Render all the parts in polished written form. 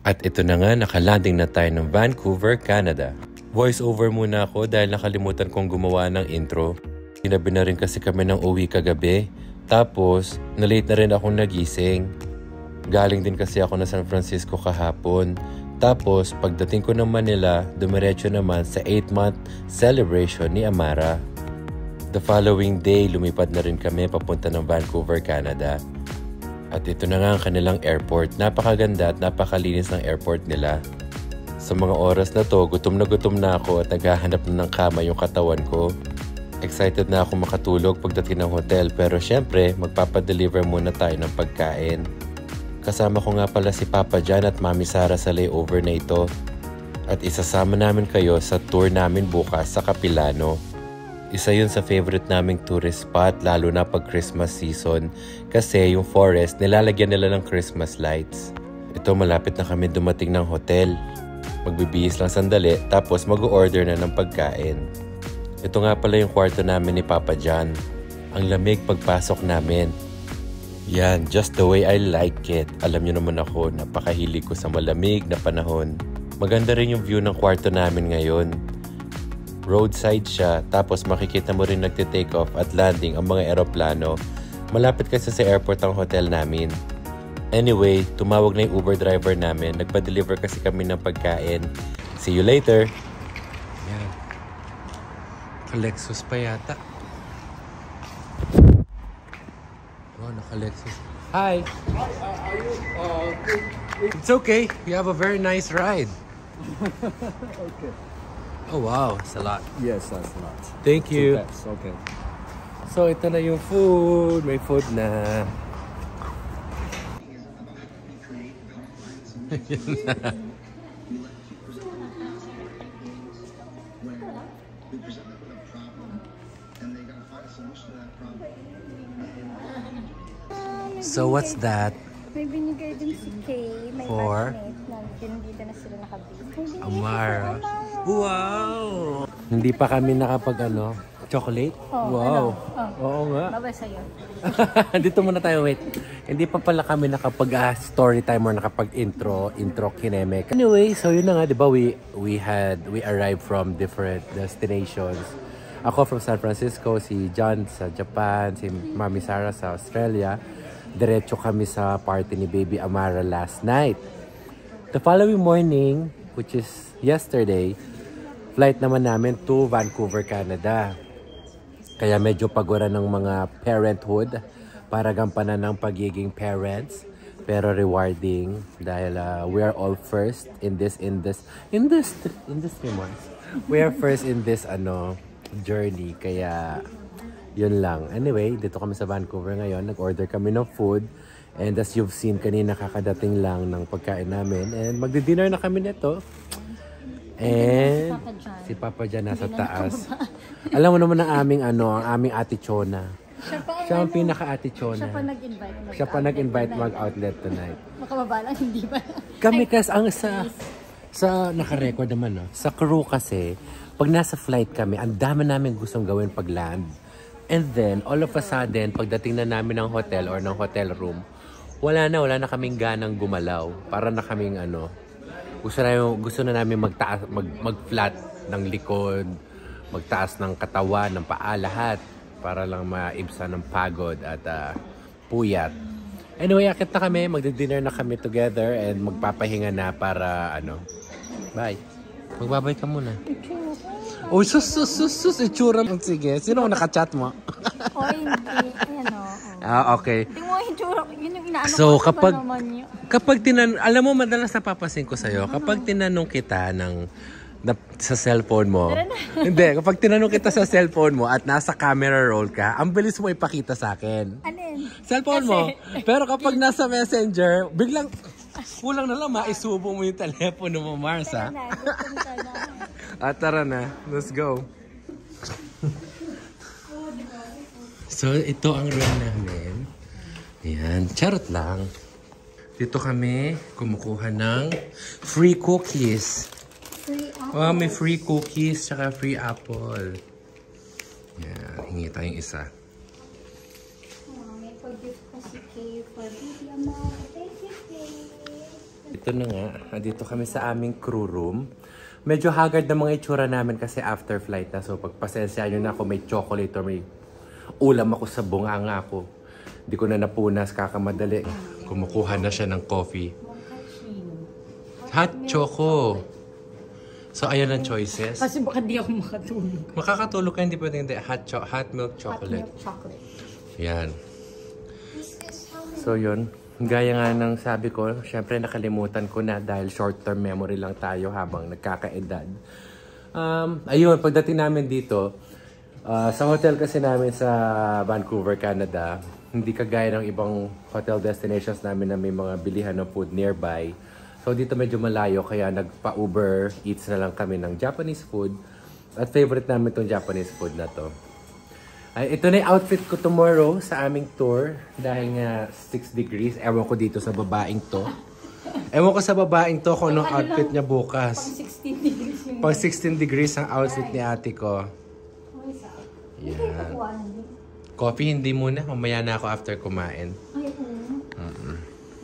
At ito na nga, nakalanding na tayo ng Vancouver, Canada. Voice over muna ako dahil nakalimutan kong gumawa ng intro. Ginabi na rin kasi kami ng uwi kagabi. Tapos, na-late na rin akong nagising. Galing din kasi ako na San Francisco kahapon. Tapos, pagdating ko ng Manila, dumiretso naman sa 8-month celebration ni Amara. The following day, lumipad na rin kami papunta ng Vancouver, Canada. At ito na nga ang kanilang airport. Napakaganda at napakalinis ng airport nila. Sa mga oras na to, gutom na ako at naghahanap na ng kama yung katawan ko. Excited na ako makatulog pagdating ng hotel pero syempre magpapadeliver muna tayo ng pagkain. Kasama ko nga pala si Papa John at Mami Sara sa layover na ito. At isasama namin kayo sa tour namin bukas sa Capilano. Isa yun sa favorite naming tourist spot lalo na pag Christmas season kasi yung forest nilalagyan nila ng Christmas lights. Ito malapit na kami dumating ng hotel. Magbibihis lang sandali tapos mag-order na ng pagkain. Ito nga pala yung kwarto namin ni Papa John. Ang lamig pagpasok namin. Yan, just the way I like it. Alam niyo naman ako, napakahilig ko sa malamig na panahon. Maganda rin yung view ng kwarto namin ngayon. Roadside siya, tapos makikita mo rin nagte-take off at landing ang mga eroplano. Malapit kasi sa airport ang hotel namin. Anyway, tumawag na yung Uber driver namin. Nagpa-deliver kasi kami ng pagkain. See you later! Yan. Naka-Lexus pa yata. Oh, naka-Lexus. Hi! It's okay. You have a very nice ride. Okay. Oh wow, it's a lot. Yes, that's a lot. Thank you. It's okay. So ito na yung food. May food na. So what's that? May binigay din si Kay. May For? Dito na sila nakabili. Amara. Wow! Hindi pa kami nakapag chocolate? Oh, wow. Oo nga. Babay sa'yo. Dito muna tayo, wait. Hindi pa pala kami nakapag story time or nakapag intro kinemek. Anyway, so yun na nga, 'di ba? We arrived from different destinations. Ako from San Francisco, si John sa Japan, si Mami Sara sa Australia. Diretso kami sa party ni Baby Amara last night. The following morning, which is yesterday, flight naman namin to Vancouver, Canada. Kaya medyo pagura ng mga parenthood para gampanan ng pagiging parents. Pero rewarding dahil we are all first in this industry months. We are first in this journey. Kaya yun lang. Anyway, dito kami sa Vancouver ngayon. Nag-order kami ng food. And as you've seen, kanina kakadating lang ng pagkain namin. And magdi-dinner na kami nito. And si Papa John nasa taas. Alam mo naman ang aming Ate Chona. Siya ang pinaka-Ate Chona. Siya pa nag-invite mag-outlet tonight. Makababa lang, hindi ba? Kami kasi ang sa naka-record naman, no? Sa crew kasi, pag nasa flight kami, ang dami namin gustong gawin pag land. And then, all of a sudden, pagdating na namin ng hotel or ng hotel room, wala na kaming ganang gumalaw. Para na kaming gusto na namin mag-flat ng likod, magtaas ng katawan, ng paa, lahat. Para lang maibsan ng pagod at puyat. Anyway, akit na kami, magdi-dinner na kami together and magpapahinga na para bye. Magbabay ka muna. Oh, sus, itsura mo. Sige, sino ang nakachat mo? Hindi. Okay. Hindi mo itsura. Yun yung inaano so, ko kapag alam mo, madalas napapasin ko sa'yo, kapag tinanong kita sa cellphone mo, hindi, kapag tinanong kita sa cellphone mo at nasa camera roll ka, ang bilis mo ipakita sa akin. Alin? Cellphone mo. Pero kapag nasa messenger, biglang, kulang na lang, maisubo mo yung telepono mo, Mars, ha? Tara na. Let's go. So, ito ang room namin. Ayan. Charot lang. Dito kami kumukuha ng free cookies. Free apple. Oh, may free cookies tsaka free apple. Ayan. Hingi tayong isa. May pag-gift pa si Kay for Baby Amara. Thank you, Kay. Ito na nga, dito kami sa aming crew room. Medyo haggard na mga itsura namin kasi after flight na. So pagpasensya nyo na ako, may chocolate or may ulam ako sa bunganga ko. Hindi ko na napunas, kakamadali. Kumukuha na siya ng coffee. Hot choco. So ayan ang choices. Kasi baka di ako makatulog. Makakatulog ka, hindi pwedeng hindi. Hot milk chocolate. Hot milk chocolate. Yan. So yun. Gaya nga ng sabi ko, syempre nakalimutan ko na dahil short-term memory lang tayo habang nagkakaedad. Ayun, pagdating namin dito, sa hotel kasi namin sa Vancouver, Canada, hindi kagaya ng ibang hotel destinations namin na may mga bilihan ng food nearby. So dito medyo malayo, kaya nagpa-Uber Eats na lang kami ng Japanese food. At favorite namin itong Japanese food na to. Ito na yung outfit ko tomorrow sa aming tour. Dahil nga 6 degrees. Ewan ko dito sa babaeng to. Ewan ko sa babaeng to kung anong outfit niya bukas. Pang 16 degrees yung... Pang 16 degrees ang outfit ni ate ko. Yan. Coffee hindi muna. Mamaya na ako after kumain. Ay, oo.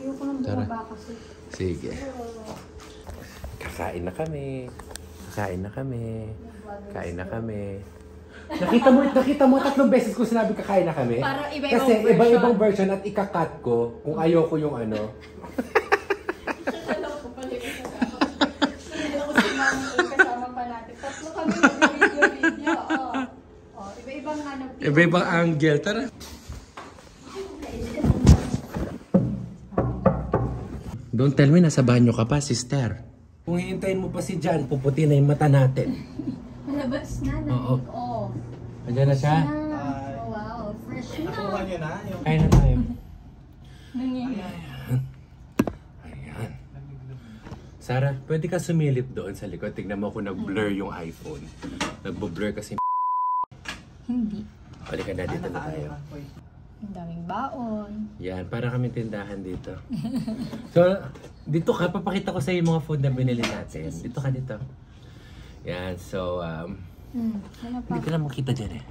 Ayoko nang bumaba kasi. Sige. Kakain na kami. Kain na kami. Kain na kami. Nakita mo 3 beses ko sinabi kakain na kami. Para iba-ibang kasi version. iba-ibang version at ika-cut ko kung ayoko yung ano. Alam ko pala yung kasama. Alam ko si Mami yung kasama pa natin. Tatlo kami nag-video. Oh, iba-ibang ano. Iba-ibang angle. Tara. Don't tell me nasa banyo ka pa, sister. Kung hihintayin mo pa si Jan, puputi na yung mata natin. Malabas na. Oo. Oo. Andiyan na siya? Oh, wow. Fresh na. Nakuha niyo na yung... Kain na tayo. Nangyayari. Ayan. Sarah, pwede ka sumilip doon sa likod. Tignan mo kung nag-blur yung iPhone. Nagbo-blur kasi... Hindi. Halika na, dito na tayo. Ang daming baon. Yan, para kami tindahan dito. So, dito ka, papakita ko sa iyo yung mga food na binili natin. Dito ka dito. Yan, so, Ano pa? hindi ka na makita dyan eh.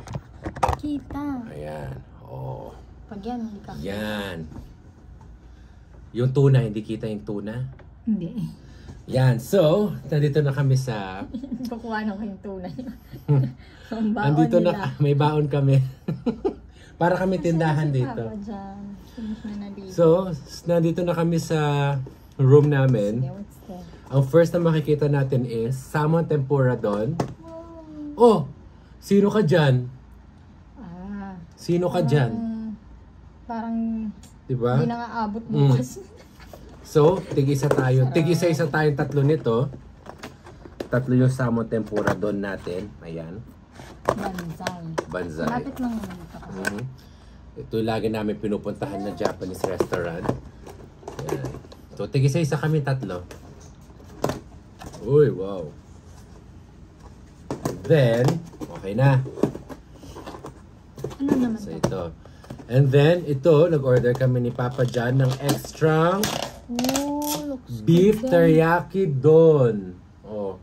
Kita. Ayan, oh. Pag yan, hindi ka. Yan. Yung tuna, hindi kita yung tuna. Hindi. Yan, so, nandito na kami sa... Kukuha na ko yung tunay. Ang baon Nandito nila. na, may baon kami. Para kami tindahan Si dito. Papa dyan. Finish na dito. So, nandito na kami sa room namin. What's that? Ang first na makikita natin is salmon tempura doon. Oh, sino ka dyan? Ah. Sino ka dyan? Parang Diba? hindi na nga abot bukas. So, tig-isa tayo. Tig-isa-isa tayong 3 nito. 3 yung salmon tempura doon natin. Ayan. Banzai. Banzai. Lapit lang naman ito. Ito lagi namin pinupuntahan na Japanese restaurant. Ayan. So, tig-isa-isa kami 3. Uy, wow. Then, okay na. Ano naman So, ito? ito. And then, ito, nag-order kami ni Papa John ng extra Oh, looks beef good. teriyaki doon. Oh,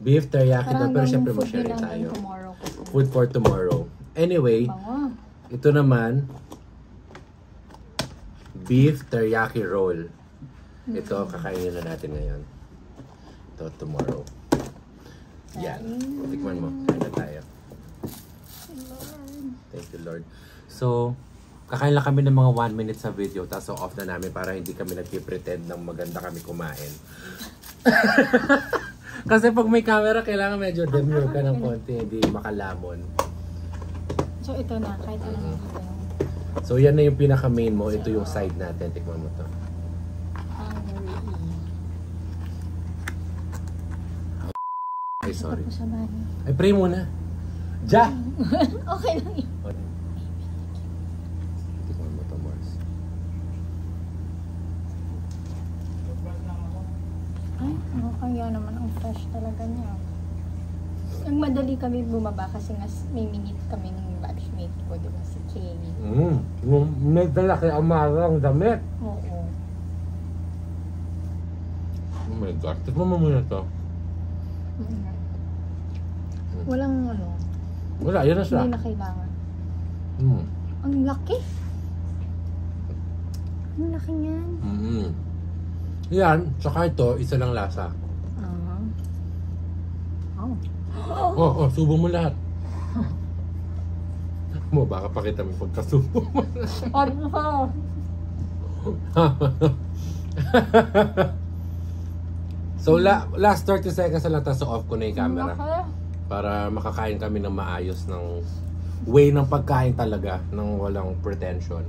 beef teriyaki doon. Pero Parang syempre food mag-share nila tayo. tomorrow kasi. Food for tomorrow. Anyway, Bango. ito naman, beef teriyaki roll. Ito, kakainin na natin ngayon. Ito, tomorrow. Yan. Tikman mo. Kain na tayo. Thank you, Lord. So, kakain lang kami ng mga 1 minute sa video, tapos off na namin para hindi kami nagpipretend ng maganda kami kumain. Kasi pag may camera, kailangan medyo demure ka ng konti, hindi makalamon. So ito na, kahit ano dito. So, yan na yung pinaka-main mo. Ito yung side natin. Tikman mo to. Ay, sorry. Sa bahay. Ay, pray muna. Ja! Okay lang yun. Tikman mo to, Mars. Ay, kaya naman ang fresh talaga niya. Nagmadali kami bumaba kasi nga may minute kami ng batchmate ko, di ba, si Kay. May dala kay Amarang damit. Oo. Oh my God. Tikman mo muna to. Walang ano, Wala, yan na siya. hindi na kailangan. Mm. Ang laki! Ang laki niyan. Yan, tsaka ito, isa lang lasa. Oh, subo mo lahat. Mo, baka pakita mo pagkasubo mo. So, last 30 seconds na lang, tapos off ko na yung camera. Para makakain kami ng maayos ng way ng pagkain talaga, ng walang pretension.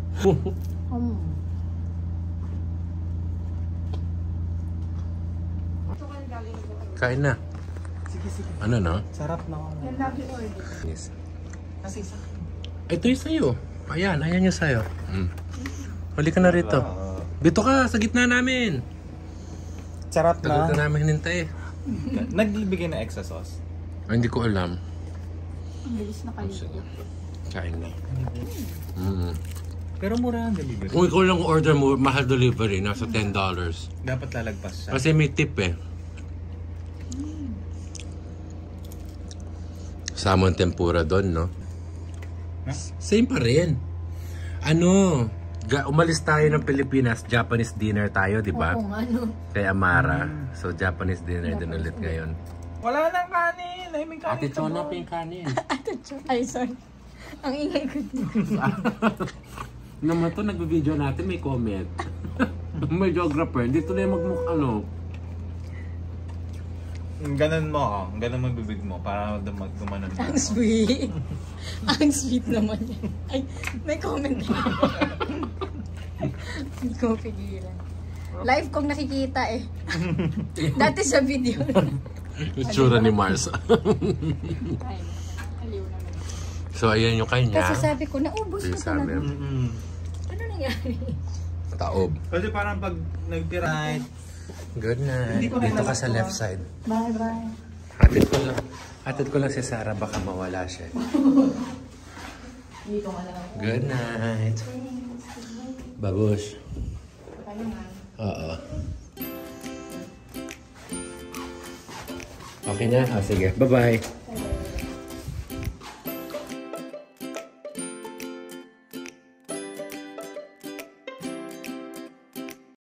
Kain na. Sige, sige. Ano na? Sarap na ako. Yan lagi order. Yes. Kasi sa Ito yung sa'yo. Ayan yung sa'yo. Huli ka na rito. Dito ka, sa gitna namin. sarap Tagal ka na. namin hinintay. Nagbibigay na extra sauce. Hindi ko alam. Ang bilis na kayo. Sige. Kain na. Pero mura ang delivery. Kung ikaw lang order mo, mahal delivery. Nasa $10. Dapat lalagpas siya. Kasi may tip eh. Salmon tempura doon, no? Same pa rin. Ano, umalis tayo ng Pilipinas, Japanese dinner tayo, di ba? Oo nga, no. Kay Amara. So, Japanese dinner din ulit ngayon. Wala nang kanin. Ay, may kanin. Ate Chona pa yung kanin. Ay, sorry. Ang ingay ko dito. Naman to, nag-video natin, may comment. May geographer, dito na yung Ganon mo ako. Ganon mo bibig mo para gumanon mo. Ang sweet. Ang sweet naman yan. Ay, may comment na. Hindi ko pigilan. Live kong nakikita eh. Dati sa video. Itsura ni Mars. Ay, aliw naman. So, ayan yung kanya. Kasi sabi ko, naubos ko Sa talaga. amin. Ano nangyari? Taob. Kasi parang pag nagtira. Good night. Dito ka sa left side. Bye-bye. Hatid ko lang si Sarah, baka mawala siya. Hindi ko alam. Good night. Babush. Kaya nga. Oo. Okay na? Sige. Bye-bye.